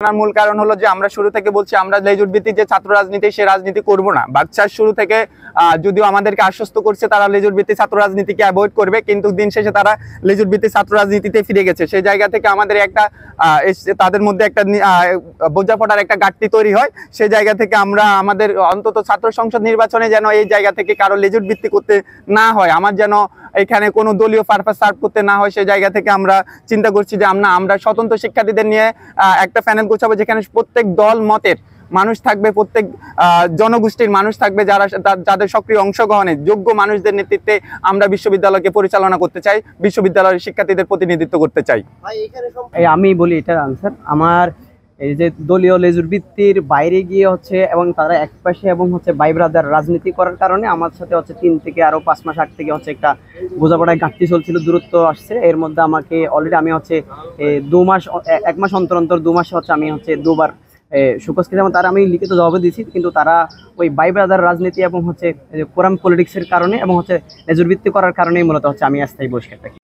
মূল কারণ হলো যে আমরা শুরু থেকে বলছি আমরা লেজুর ভিত্তিক যে ছাত্র রাজনীতি সে রাজনীতি করব না। বাচ্চার শুরু থেকে যদিও আমাদেরকে আশ্বস্ত করছে তারা লেজুর ভিত্তিক ছাত্র রাজনীতিকে অ্যাভয়েড করবে, কিন্তু দিন শেষে তারা লেজুর ভিত্তিক ছাত্র রাজনীতিতে ফিরে গেছে। সেই জায়গা থেকে আমাদের একটা তাদের মধ্যে একটা বোঝাপড়ার একটা ঘাটতি তৈরি হয়। সেই জায়গা থেকে আমরা আমাদের অন্তত ছাত্র সংসদ নির্বাচনে যেন এই জায়গা থেকে কারো লেজুর ভিত্তি করতে না হয়, আমার যেন এখানে কোনো দলীয় পারপাস সার্ভ করতে না হয়, সেই জায়গা থেকে আমরা চিন্তা করছি যে আমরা স্বতন্ত্র শিক্ষার্থীদের নিয়ে একটা প্যানেল গোছাবো, যেখানে প্রত্যেক দল মতের মানুষ থাকবে, প্রত্যেক জনগোষ্ঠীর মানুষ থাকবে, যাদের সক্রিয় অংশগ্রহণে যোগ্য মানুষদের নেতৃত্বে আমরা বিশ্ববিদ্যালয়কে পরিচালনা করতে চাই, বিশ্ববিদ্যালয়ের শিক্ষার্থীদের প্রতিনিধিত্ব করতে চাই। আমি বলি এটার আনসার, আমার এই যে দলীয় লেজুর ভিত্তির বাইরে গিয়ে হচ্ছে এবং তারা একপাশে এবং হচ্ছে ভাই ব্রাদার রাজনীতি করার কারণে আমার সাথে হচ্ছে 3 থেকে আরো 5 মাস আগ থেকে হচ্ছে একটা বোঝাপড়ায় ঘাটতি চলছিল, দূরত্ব আসছে। এর মধ্যে আমাকে অলরেডি আমি হচ্ছে 1 মাস অন্তর অন্তর 2 মাসে হচ্ছে আমি হচ্ছে 2বার সুকোসকে যেমন তারা আমি লিখিত জবাব দিয়েছি, কিন্তু তারা ওই ভাই ব্রাদার রাজনীতি এবং হচ্ছে কোরাম পলিটিক্সের কারণে এবং হচ্ছে লেজুর ভিত্তি করার কারণেই মূলত হচ্ছে আমি স্থায়ী বহিষ্কার থাকি।